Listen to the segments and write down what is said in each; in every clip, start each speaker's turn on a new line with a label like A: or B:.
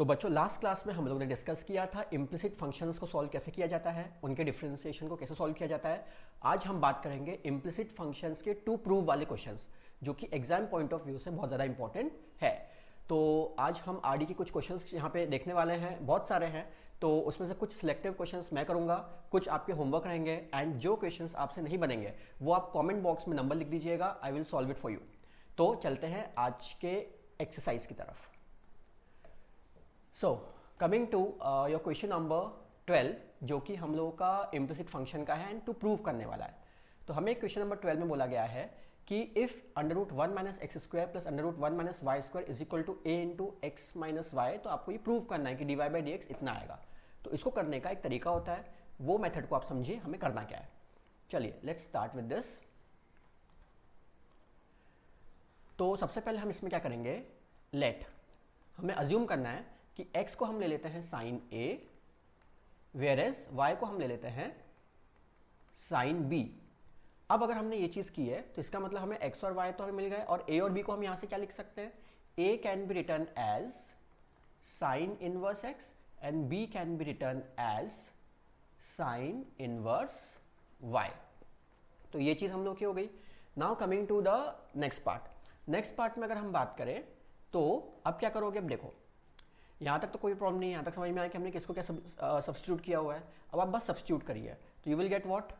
A: तो बच्चों last class में हम लोगों ने डिस्कस किया था इम्प्लिसिट फंक्शंस को सॉल्व कैसे किया जाता है, उनके डिफरेंशिएशन को कैसे सॉल्व किया जाता है। आज हम बात करेंगे इम्प्लिसिट फंक्शंस के टू प्रूव वाले क्वेश्चंस, जो कि एग्जाम पॉइंट ऑफ व्यू से बहुत ज़्यादा इंपॉर्टेंट है। तो आज हम आरडी के कुछ क्वेश्चंस यहाँ पे देखने वाले हैं, बहुत सारे हैं। तो उसमें से कुछ सिलेक्टिव क्वेश्चंस मैं करूँगा, कुछ आपके होमवर्क रहेंगे, एंड जो क्वेश्चंस आपसे नहीं बनेंगे वो आप कॉमेंट बॉक्स में नंबर लिख दीजिएगा, I will solve it for you. तो चलते हैं आज के एक्सरसाइज की तरफ। So coming to your question number 12, जो कि हम लोगों का इम्प्लिसिट फंक्शन का है एंड टू प्रूव करने वाला है। तो हमें क्वेश्चन नंबर 12 में बोला गया है कि if √1 minus x square plus √1 minus Y square is equal to a into x minus y, तो आपको ये प्रूव करना है कि d Y by D x इतना आएगा। तो इसको करने का एक तरीका होता है, वो मेथड को आप समझिए हमें करना क्या है। चलिए लेट्स स्टार्ट विद दिस। तो सबसे पहले हम इसमें क्या करेंगे, लेट हमें अज्यूम करना है कि x को हम ले लेते हैं sine a, whereas y को हम ले लेते हैं साइन b। अब अगर हमने ये चीज़ की है तो इसका मतलब हमें x और y तो हमें मिल गए, और a और b को हम यहाँ से क्या लिख सकते हैं, a can be written as sine inverse x and b can be written as sine inverse y। तो ये चीज़ हम लोग की हो गई। Now coming to the next part. Next part में अगर हम बात करें तो अब क्या करोगे, अब देखो यहाँ तक तो कोई प्रॉब्लम नहीं है, यहाँ तक समझ में आया कि हमने किसको क्या सब्स्टिट्यूट किया हुआ है। अब आप बस सब्स्टिट्यूट करिए, तो you will get what,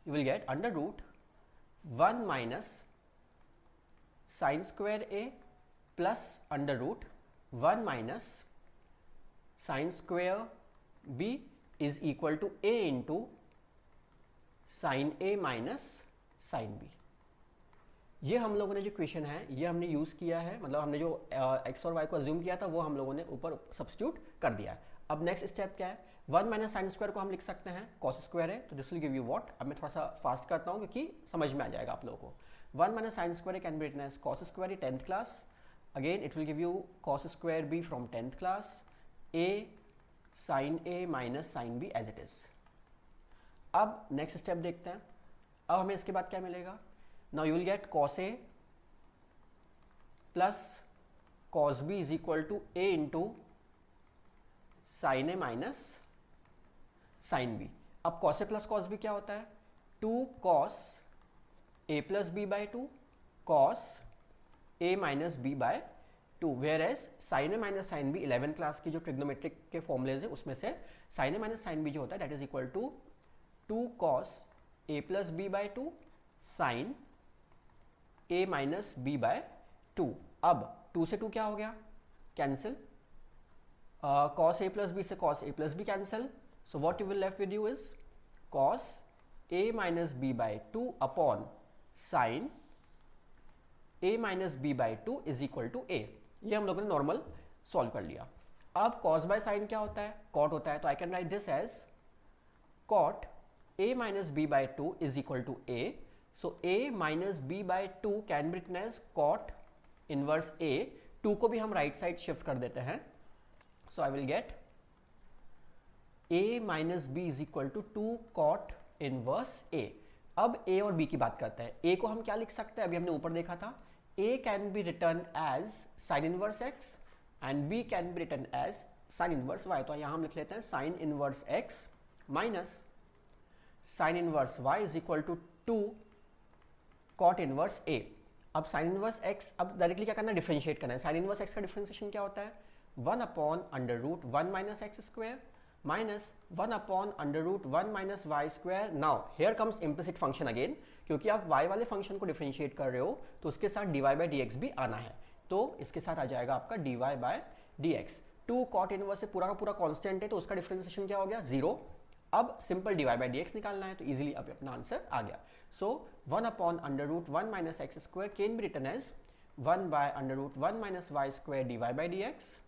A: you will get √1 minus sine square a plus √1 minus sine square b is equal to a into sine a minus sine b. ये हम लोगों ने जो क्वेश्चन है ये हमने यूज़ किया है, मतलब हमने जो एक्स और वाई को अज्यूम किया था वो हम लोगों ने ऊपर सब्स्टिट्यूट कर दिया है। अब नेक्स्ट स्टेप क्या है, 1 माइनस साइन स्क्वायर को हम लिख सकते हैं कॉस स्क्वायर है, तो this will give you what. अब मैं थोड़ा सा फास्ट करता हूँ क्योंकि समझ में आ जाएगा आप लोगों को। 1 minus sine square can be written as cos square 10th class, again it will give you cos square b from 10th class, a sine a minus sine b as it is. अब next step देखते हैं। अब हमें इसके बाद क्या मिलेगा, now you will get cos A plus cos B is equal to A into sin A minus sin B। अब cos A plus cos B क्या होता है, 2 cos A plus B by 2 cos A minus B by 2, वेयर एज sin A minus sin B 11th class की जो trigonometric के formulas है उसमें से sin A minus sin B जो होता है that is equal to 2 cos A plus B by 2 sin a minus b by 2। अब 2 से 2 क्या हो गया, cancel, cos a plus b से cos a plus b cancel, so what you will left with you is cos a minus b by 2 upon sine a minus b by 2 is equal to a। ये हम लोगों ने normal solve कर लिया। अब cos by sine क्या होता है, cot होता है, तो I can write this as cot a minus b by 2 is equal to a। So a minus b by 2 can be written as cot inverse a। 2 को भी हम राइट साइड शिफ्ट कर देते हैं, so I will get a minus b is equal to 2 cot inverse a। अब a और b की बात करते हैं। a को हम क्या लिख सकते हैं, अभी हमने ऊपर देखा था, a can be written as sin inverse x and b can be written as sin inverse y। तो यहाँ हम लिख लेते हैं sin inverse x minus sin inverse y is equal to 2 cot inverse a। अब साइन इनवर्स x, अब directly क्या करना है, डिफरेंशिएट करना है। साइन इनवर्स x का डिफरेंशिएशन क्या होता है, 1 upon √1 minus x square minus 1 upon √1 minus Y square. Now here comes implicit function again, क्योंकि आप y वाले फंक्शन को डिफरेंशिएट कर रहे हो तो उसके साथ dy बाई डी एक्स भी आना है, तो इसके साथ आ जाएगा आपका dy by D x. 2 cot inverse से पूरा का पूरा कॉन्स्टेंट है तो उसका डिफरेंशिएशन क्या हो गया, 0। अब simple dy by D x निकालना है, तो इजीली अब अपना आंसर आ गया। So 1 upon √1 minus x square can be written as 1 by √1 minus Y square d Y by D x,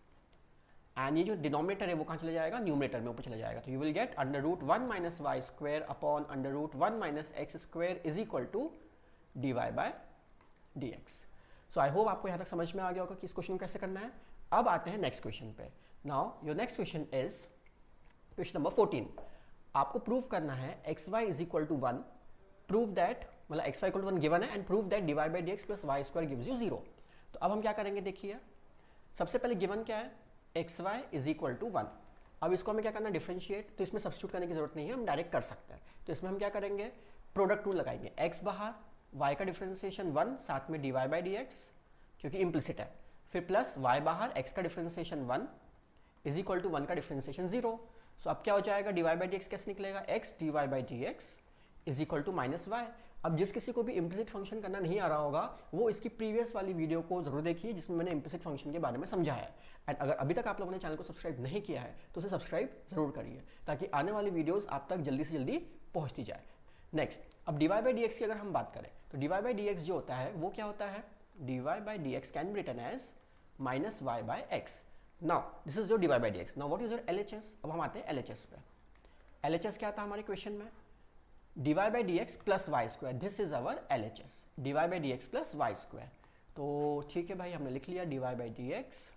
A: and ये जो डिनोमिनेटर है वो कहाँ चला जाएगा, न्यूमरेटर में ऊपर चला जाएगा। तो you will get √1 minus Y square upon √1 minus x square is equal to d y by d x. So I hope आपको यहाँ तक समझ में आ गया होगा कि इस क्वेश्चन को कैसे करना है। अब आते हैं नेक्स्ट क्वेश्चन पे। Now your next question is question number 14। आपको प्रूव करना है x Y is equal to 1, prove that, मतलब X Y equal to 1 given है, and prove that D Y by D x plus Y square gives you 0। तो अब हम क्या करेंगे, देखिए सबसे पहले गिवन क्या है, x Y is equal to 1। अब इसको हमें क्या करना है, डिफ्रेंशिएट, तो इसमें सब्स्टिट्यूट करने की जरूरत नहीं है, हम डायरेक्ट कर सकते हैं। तो इसमें हम क्या करेंगे, प्रोडक्ट रूल लगाएंगे, एक्स बाहर, वाई का डिफ्रेंशिएशन 1, साथ में d Y by D x क्योंकि इम्प्लिसिट है, फिर प्लस वाई बाहर, एक्स का डिफ्रेंशिएशन 1 इज इक्वल टू 1 का डिफ्रेंशिएशन 0। सो अब क्या हो जाएगा, d Y by D x कैसे निकलेगा, x d Y by D x is equal to minus y. अब जिस किसी को भी इम्प्लिसिट फंक्शन करना नहीं आ रहा होगा वो इसकी प्रीवियस वाली वीडियो को जरूर देखिए जिसमें मैंने इम्प्लिसिट फंक्शन के बारे में समझाया है। एंड अगर अभी तक आप लोगों ने चैनल को सब्सक्राइब नहीं किया है तो उसे सब्सक्राइब जरूर करिए ताकि आने वाली वीडियोस आप तक जल्दी से जल्दी पहुंचती जाए। नेक्स्ट, अब d Y by D x की अगर हम बात करें तो d Y by D x जो होता है वो क्या होता है, d Y by D x can be written as minus y by x. Now this is your d Y by D x. Now what is your L H S. अब हम आते हैं एल एच एस पे। L H S क्या था हमारे question में, d Y by D x plus Y square, this is our L H S, d Y by D x plus Y square. तो ठीक है भाई, हमने लिख लिया d Y by D x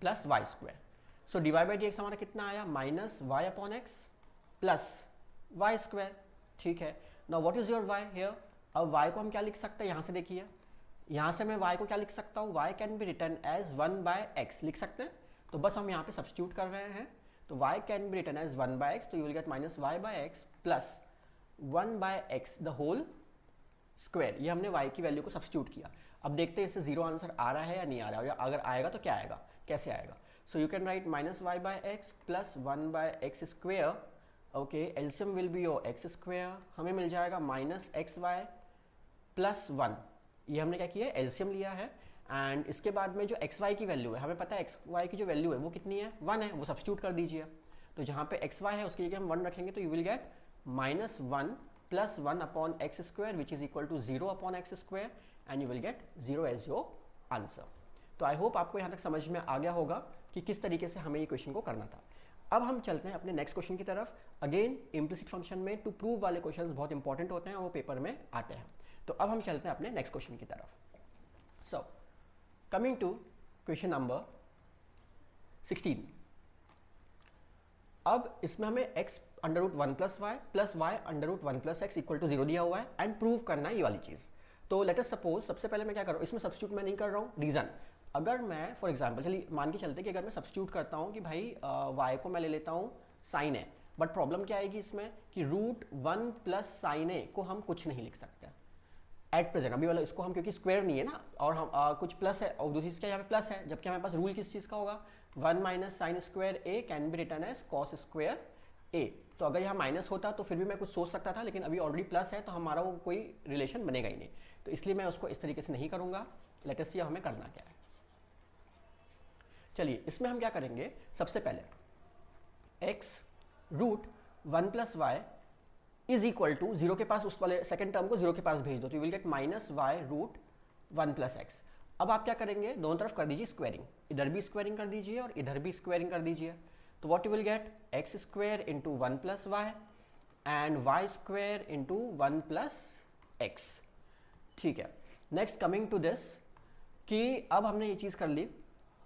A: plus Y square. So d Y by D x हमारा कितना आया, minus y upon x plus Y square. ठीक है, now what is your y here. अब वाई को हम क्या लिख सकते हैं, यहाँ से देखिए, यहाँ से मैं वाई को क्या लिख सकता हूँ, y can be written as 1 by x लिख सकते हैं। तो बस हम यहाँ पे सब्स्टिट्यूट कर रहे हैं, तो y can be written as 1 by X, तो you will get minus Y by x plus 1 by X the whole square. ये हमने y की वैल्यू को सब्स्टिट्यूट किया। अब देखते हैं इससे 0 आंसर आ रहा है या नहीं आ रहा है, या अगर आएगा तो क्या आएगा, कैसे आएगा। So you can write minus Y by x plus 1 by x square. Okay, LCM will be your x square, हमें मिल जाएगा माइनस एक्स वाई प्लस 1। ये हमने क्या किया है, एलसीएम लिया है। एंड इसके बाद में जो एक्स वाई की वैल्यू है, हमें पता है एक्स वाई की जो वैल्यू है वो कितनी है, 1 है, वो सब्स्टिट्यूट कर दीजिए। तो जहाँ पे एक्स वाई है उसकी जगह हम 1 रखेंगे, तो you will get minus 1 plus 1 upon x square which is equal to 0 upon x square, and you will get 0 as your answer. तो आई होप आपको यहाँ तक समझ में आ गया होगा कि किस तरीके से हमें ये क्वेश्चन को करना था। अब हम चलते हैं अपने नेक्स्ट क्वेश्चन की तरफ। अगेन इम्प्लिसिट फंक्शन में टू प्रूव वाले क्वेश्चंस बहुत इंपॉर्टेंट होते हैं और वो पेपर में आते हैं। तो अब हम चलते हैं अपने नेक्स्ट क्वेश्चन की तरफ। So coming to question number 16। अब इसमें हमें x under root 1 plus y under root 1 plus x equal to 0 दिया हुआ है एंड प्रूव करना है ये वाली चीज़। तो लेट अस सपोज, सबसे पहले मैं क्या कर रहा हूँ, इसमें सब्स्टिट्यूट मैं नहीं कर रहा हूँ, रीज़न, अगर मैं फॉर एग्जाम्पल चलिए मान के चलते कि अगर मैं सब्स्टिट्यूट करता हूँ कि भाई y को मैं ले लेता हूँ साइन ए, बट प्रॉब्लम क्या आएगी इसमें कि रूट 1 प्लस साइन ए को हम कुछ नहीं लिख सकते एट प्रेजेंट, अभी वाला इसको हम, क्योंकि स्क्वायर नहीं है ना, और हम कुछ प्लस है और दूसरी इसका यहाँ पे प्लस है, जबकि हमारे पास रूल किस चीज़ का होगा, 1 minus sine square A can be written as cos square A. तो अगर यहाँ माइनस होता तो फिर भी मैं कुछ सोच सकता था, लेकिन अभी ऑलरेडी प्लस है तो हमारा वो कोई रिलेशन बनेगा ही नहीं, तो इसलिए मैं उसको इस तरीके से नहीं करूँगा। लेट अस सी हमें करना क्या है। चलिए इसमें हम क्या करेंगे, सबसे पहले x root 1 plus y is equal to 0 के पास, उस वाले सेकंड टर्म को 0 के पास भेज दो, तो you will get minus y root 1 plus x. अब आप क्या करेंगे, दोनों तरफ कर दीजिए स्क्वायरिंग, इधर भी स्क्वायरिंग कर दीजिए और इधर भी स्क्वायरिंग कर दीजिए। तो what you will get, x square into 1 plus y and y square into 1 plus x. ठीक है, नेक्स्ट कमिंग टू दिस कि अब हमने ये चीज़ कर ली,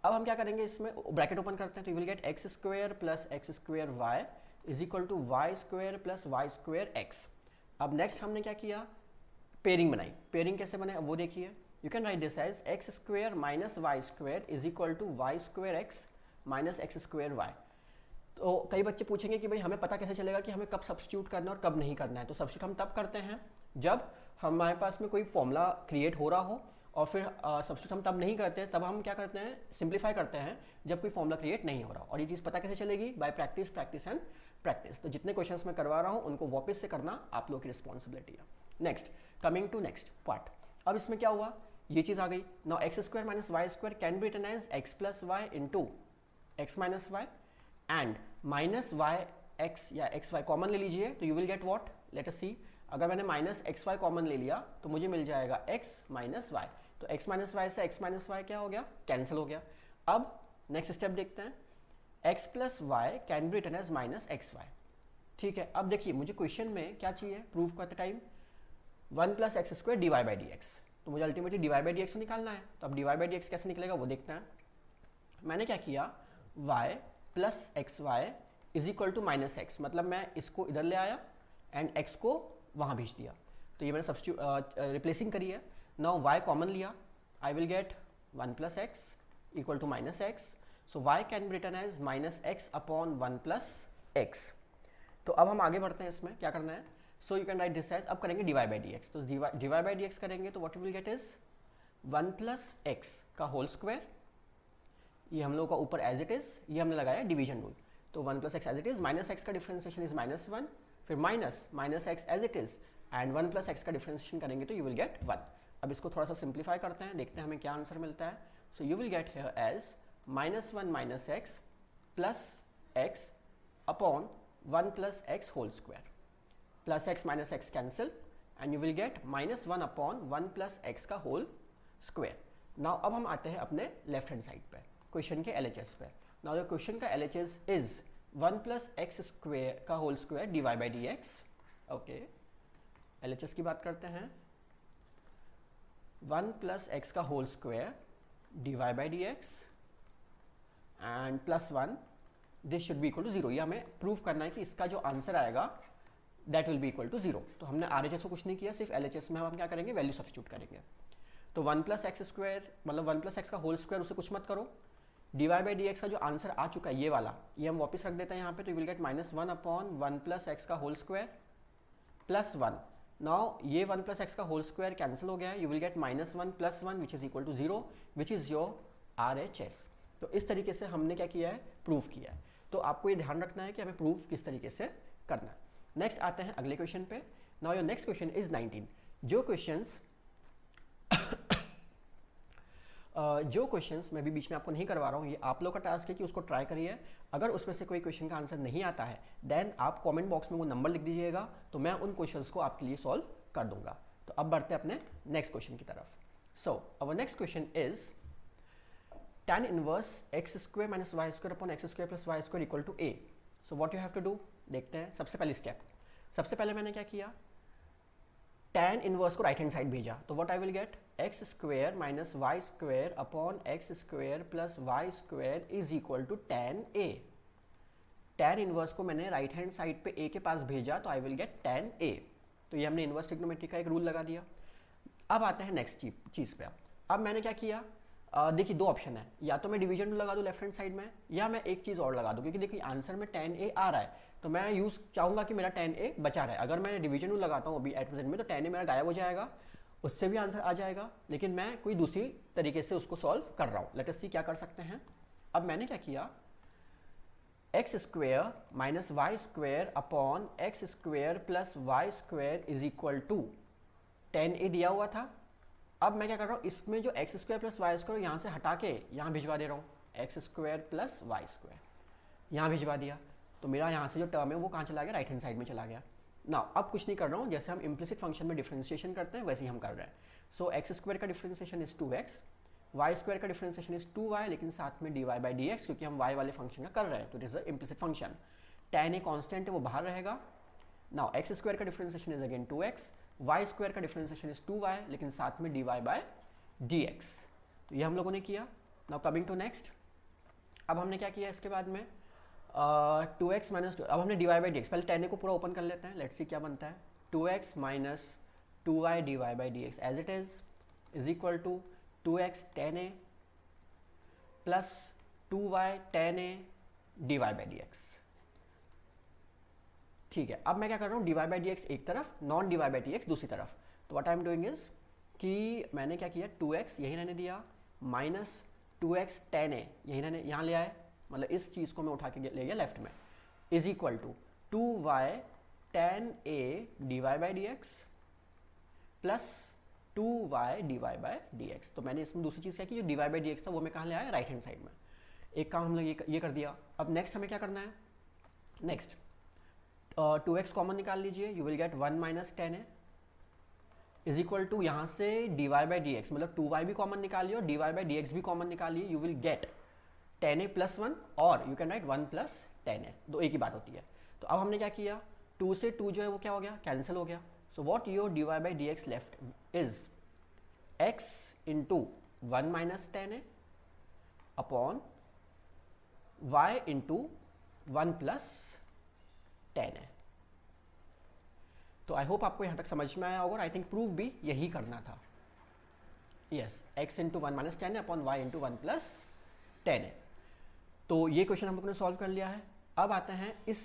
A: अब हम क्या करेंगे, इसमें ब्रैकेट ओपन करते हैं, तो you will get x square plus x square y is equal to y square plus Y square x. अब नेक्स्ट हमने क्या किया, पेयरिंग बनाई। पेयरिंग कैसे बनाए वो देखिए, you can write this as x square minus Y square is equal to y square x minus x square y. तो कई बच्चे पूछेंगे कि भाई हमें पता कैसे चलेगा कि हमें कब सब्स्टिट्यूट करना है और कब नहीं करना है। तो सब्स्टिट्यूट हम तब करते हैं जब हमारे पास में कोई फॉर्मूला क्रिएट हो रहा हो, और फिर सब्स्टिट्यूट हम तब नहीं करते, तब हम क्या करते हैं, सिंप्लीफाई करते हैं जब कोई फॉर्मूला क्रिएट नहीं हो रहा। और ये चीज़ पता कैसे चलेगी, bye practice, practice and practice. तो जितने क्वेश्चंस मैं करवा रहा हूँ उनको वापस से करना आप लोगों की रिस्पॉन्सिबिलिटी है। Next, coming to next part. अब इसमें क्या हुआ, ये चीज़ आ गई। Now x square minus Y square can be written as X plus Y into x minus Y and minus Y X या एक्स वाई कॉमन ले लीजिए, तो you will get what, let us see. अगर मैंने minus x Y common ले लिया तो मुझे मिल जाएगा एक्स माइनस वाई। तो x माइनस वाई से x माइनस वाई क्या हो गया, कैंसिल हो गया। अब नेक्स्ट स्टेप देखते हैं, x plus y can be written as minus x y. ठीक है, अब देखिए मुझे क्वेश्चन में क्या चाहिए, प्रूफ करते time 1 plus x square d Y by D x, तो मुझे ultimately d Y by D x निकालना है। तो अब d Y by D x कैसे निकलेगा वो देखते हैं। मैंने क्या किया, y plus x Y is equal to minus x, मतलब मैं इसको इधर ले आया एंड x को वहाँ भेज दिया। तो ये मैंने सब्स्टिट्यूट रिप्लेसिंग करी है। नाउ y कॉमन लिया, I will get 1 plus x equal to minus x so y can be written as minus x upon 1 plus x. तो अब हम आगे बढ़ते हैं, इसमें क्या करना है, so you can write this as, अब करेंगे dy बाई डी एक्स। तो dy बाई डी एक्स करेंगे तो what will get is 1 plus x का होल स्क्वायर, ये हम लोग का ऊपर एज इट इज, ये हमने लगाया डिवीजन रूल, तो 1 plus x as it is, minus x का डिफरेंशिएशन इज -1, फिर minus x as it is and 1 plus x का डिफरेंशिएशन करेंगे तो यू विल गेट 1। अब इसको थोड़ा सा सिंप्लीफाई करते हैं, देखते हैं हमें क्या आंसर मिलता है। So you will get here as -1 minus x plus x upon 1 plus x whole square, plus x minus x cancel and you will get -1 upon 1 plus x का होल स्क्वायर। नाउ अब हम आते हैं अपने left hand side पे, question के LHS पे। Now the question का LHS is 1 plus x square का whole square d Y by D x. Okay, LHS की बात करते हैं, 1 प्लस एक्स का whole square d Y by D x and plus 1, this should be equal to 0। ये हमें prove करना है कि इसका जो आंसर आएगा that will be equal to 0। तो हमने RHS को कुछ नहीं किया, सिर्फ LHS में हम क्या करेंगे, वैल्यू सब्स्टिट्यूट करेंगे। तो 1 प्लस एक्स स्क्वायर मतलब 1 प्लस एक्स का होल स्क्वायर, उसे कुछ मत करो, d Y by D x का जो आंसर आ चुका है ये वाला, ये हम वापस रख देते हैं यहाँ पे, तो you will get -1 upon 1 plus x का होल स्क्वायर प्लस 1। नाउ ये 1 प्लस एक्स का होल स्क्वायर कैंसिल हो गया है, you will get -1 plus 1 which is equal to 0 which is your RHS। तो इस तरीके से हमने क्या किया है, प्रूव किया है। तो आपको ये ध्यान रखना है कि हमें प्रूव किस तरीके से करना है। नेक्स्ट आते हैं अगले क्वेश्चन पे। Now your next question is 19। जो क्वेश्चंस मैं भी बीच में आपको नहीं करवा रहा हूँ, ये आप लोग का टास्क है कि उसको ट्राई करिए। अगर उसमें से कोई क्वेश्चन का आंसर नहीं आता है देन आप कमेंट बॉक्स में वो नंबर लिख दीजिएगा, तो मैं उन क्वेश्चंस को आपके लिए सॉल्व कर दूंगा। तो अब बढ़ते हैं अपने नेक्स्ट क्वेश्चन की तरफ। So our next question is tan inverse x square minus Y square upon x square plus Y square equal to a. So what you have to do, देखते हैं। सबसे पहली स्टेप, सबसे पहले मैंने क्या किया, tan इनवर्स को राइट हैंड साइड भेजा, तो what I will get, x square minus Y square upon x square plus Y square is equal to tan a। tan inverse को मैंने राइट हैंड साइड पे a के पास भेजा, तो I will get tan a। तो ये हमने इनवर्स ट्रिग्नोमेट्री का एक रूल लगा दिया। अब आते हैं नेक्स्ट चीज़ पे। अब मैंने क्या किया, देखिए दो ऑप्शन है, या तो मैं डिवीजन लगा दूँ लेफ्ट हैंड साइड में, या मैं एक चीज़ और लगा दूँ, क्योंकि देखिए आंसर में tan a आ रहा है, तो मैं यूज़ चाहूँगा कि मेरा tan a बचा रहे। अगर मैं डिवीजन रूल लगाता हूँ अभी एट प्रेजेंट में, तो tan a मेरा गायब हो जाएगा, उससे भी आंसर आ जाएगा, लेकिन मैं कोई दूसरी तरीके से उसको सॉल्व कर रहा हूँ। लेट अस सी क्या कर सकते हैं। अब मैंने क्या किया, x square minus y square upon x square plus y square is equal to tan a दिया हुआ था। अब मैं क्या कर रहा हूँ, इसमें जो x square plus Y square यहाँ से हटा के यहाँ भिजवा दे रहा हूँ, x square plus Y square यहाँ भिजवा दिया, तो मेरा यहाँ से जो टर्म है वो कहाँ चला गया, राइट हैंड साइड में चला गया ना। अब कुछ नहीं कर रहा हूँ, जैसे हम इम्प्लिसिट फंक्शन में डिफरेंशिएशन करते हैं वैसे ही हम कर रहे हैं। सो एक्स स्क्वायर का differentiation is 2x, y square का डिफरेंशिएशन इज 2y, लेकिन साथ में dy बाई डी एक्स, क्योंकि हम y वाले फंक्शन का कर रहे हैं, तो it is a implicit function. tan a constant है, वो बाहर रहेगा। नाउ एक्स स्क्वायर का differentiation is again 2x, y square का डिफरेंशिएशन इज 2y, लेकिन साथ में dy बाई डी एक्स। तो ये हम लोगों ने किया। नाउ कमिंग टू नेक्स्ट, अब हमने क्या किया इसके बाद में, 2x माइनस 2, अब हमने dy बाई डी एक्स, पहले tan a को पूरा ओपन कर लेते हैं, लेट्स सी क्या बनता है। 2x minus 2y dy by D x as it is equal to 2x tan a plus 2y tan a dy by D x. ठीक है, अब मैं क्या कर रहा हूँ, dy बाई डी एक्स एक तरफ, non dy by D x दूसरी तरफ। तो what I am doing is कि मैंने क्या किया, 2x यही मैंने दिया, माइनस 2x tan a यही मैंने यहाँ ले आए, मतलब इस चीज़ को मैं उठा के ले गया लेफ्ट में, is equal to 2y tan a dy by D x plus 2y dy by D x. तो मैंने इसमें दूसरी चीज़ क्या की, जो dy बाई डी एक्स था वो मैं कहाँ ले आया, राइट हैंड साइड में। एक काम हम लोग ये कर दिया। अब नेक्स्ट हमें क्या करना है, नेक्स्ट 2x कॉमन निकाल लीजिए, you will get 1 minus tan a is equal to यहाँ से dy बाई डी एक्स, मतलब 2y भी कॉमन निकालिए और dy बाई डी एक्स भी कॉमन निकालिए, you will get tan a plus 1, और you can right 1 plus tan a, दो एक ही बात होती है। तो अब हमने क्या किया, 2 से 2 जो है वो क्या हो गया, कैंसिल हो गया। So what your dy by D x left is x into 1 minus tan a upon y into 1 plus tan a। तो आई होप आपको यहाँ तक समझ में आया होगा, और आई थिंक प्रूफ भी यही करना था। Yes, x into 1 minus tan a upon y into 1 plus tan a। तो ये क्वेश्चन हम लोग ने सॉल्व कर लिया है। अब आते हैं इस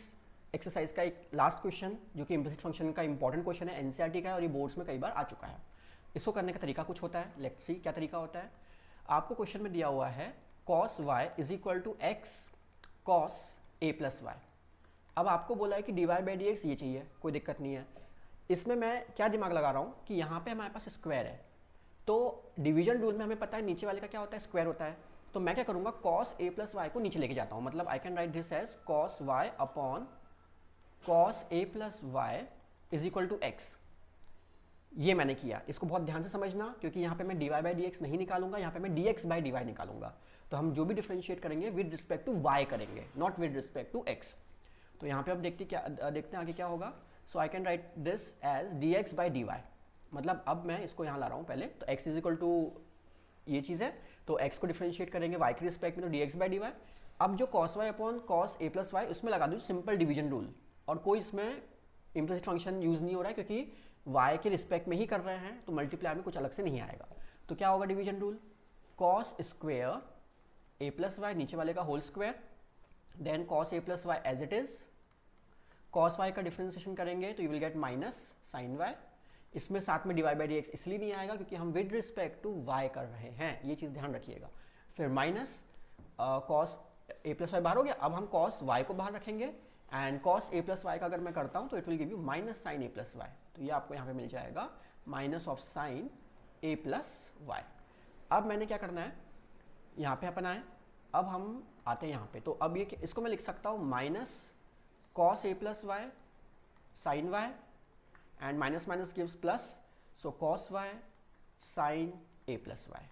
A: एक्सरसाइज का एक लास्ट क्वेश्चन जो कि इम्प्लिसिट फंक्शन का इंपॉर्टेंट क्वेश्चन है, एनसीईआरटी का है और ये बोर्ड्स में कई बार आ चुका है। इसको करने का तरीका कुछ होता है, लेट्स सी क्या तरीका होता है। आपको क्वेश्चन में दिया हुआ है cos y is equal to x cos a plus y. अब आपको बोला है कि dy बाई डी एक्स ये चाहिए, कोई दिक्कत नहीं है। इसमें मैं क्या दिमाग लगा रहा हूँ कि यहाँ पे हमारे पास स्क्वायर है, तो डिवीजन रूल में हमें पता है नीचे वाले का क्या होता है, स्क्वायर होता है। तो मैं क्या करूँगा, cos a प्लस वाई को नीचे लेके जाता हूँ, मतलब I can write this as cos y upon cos a plus y is equal to x. ये मैंने किया, इसको बहुत ध्यान से समझना, क्योंकि यहाँ पे मैं dy बाई डी एक्स नहीं निकालूंगा, यहाँ पे मैं dx बाई डी वाई निकालूंगा। तो हम जो भी डिफ्रेंशिएट करेंगे विद रिस्पेक्ट टू y करेंगे, not with respect to x। तो यहाँ पे अब देखते हैं आगे क्या होगा। So I can write this as dx by d y, मतलब अब मैं इसको यहाँ ला रहा हूँ पहले, तो x इज इक्वल टू ये चीज़ है, तो x को डिफ्रेंशिएट करेंगे y के रिस्पेक्ट में, तो dx बाई डी वाई। अब जो cos y upon cos a plus y, उसमें लगा दूँ सिंपल डिवीजन रूल, और कोई इसमें इम्प्लिसिट फंक्शन यूज़ नहीं हो रहा है क्योंकि y के रिस्पेक्ट में ही कर रहे हैं, तो मल्टीप्लाई में कुछ अलग से नहीं आएगा। तो क्या होगा division rule, cos square a plus y, नीचे वाले का whole square, then cos a plus y as it is, cos y का डिफ्रेंसिएशन करेंगे तो you will get minus sine y। इसमें साथ में dy बाई डी एक्स इसलिए नहीं आएगा क्योंकि हम विद रिस्पेक्ट टू y कर रहे हैं, ये चीज़ ध्यान रखिएगा। फिर minus cos a plus y बाहर हो गया, अब हम cos y को बाहर रखेंगे, and cos a plus y का अगर मैं करता हूँ तो it will give you minus sine a plus y. तो ये आपको यहाँ पे मिल जाएगा minus of sine a plus y. अब मैंने क्या करना है, यहाँ पे अपना है, अब हम आते हैं यहाँ पे, तो अब ये इसको मैं लिख सकता हूँ minus cos a plus y sine y, and minus minus gives plus, so cos y sine a plus y,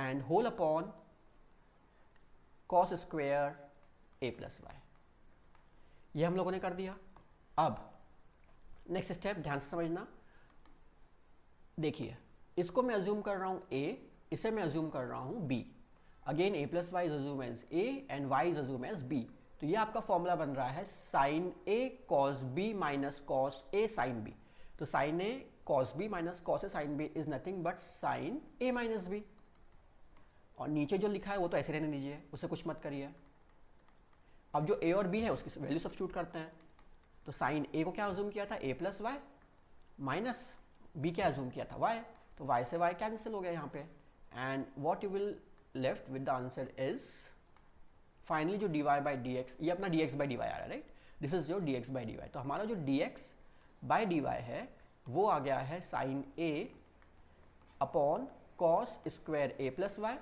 A: and whole upon cos square a plus y. ये हम लोगों ने कर दिया। अब नेक्स्ट स्टेप ध्यान से समझना, देखिए इसको मैं अज्यूम कर रहा हूँ a, इसे मैं अज्यूम कर रहा हूँ b। Again a plus y is assume as a and y is assume as b। तो ये आपका फॉर्मूला बन रहा है sine a cos b minus cos a sine b। तो sine a cos b minus cos a sine b is nothing but sine a minus b। और नीचे जो लिखा है वो तो ऐसे रहने दीजिए, उसे कुछ मत करिए। अब जो a और b है उसकी वैल्यू सब्स्टिट्यूट करते हैं। तो साइन a को क्या अज्यूम किया था, a plus y, minus b क्या अज्यूम किया था, y। तो y से y कैंसिल हो गया यहाँ पे, and what you will left with the answer is finally जो dy बाई डी एक्स, ये अपना dx बाई डी वाई आ रहा है, right, this is your dx by d y. तो हमारा जो dx बाई डी वाई है वो आ गया है sine a upon cos square a plus y.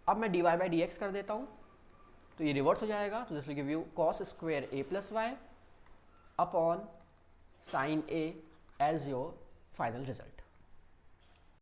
A: अब मैं dy बाई डी एक्स कर देता हूँ तो ये रिवर्स हो जाएगा, तो this will give you cos square a plus y upon sine a as your final result.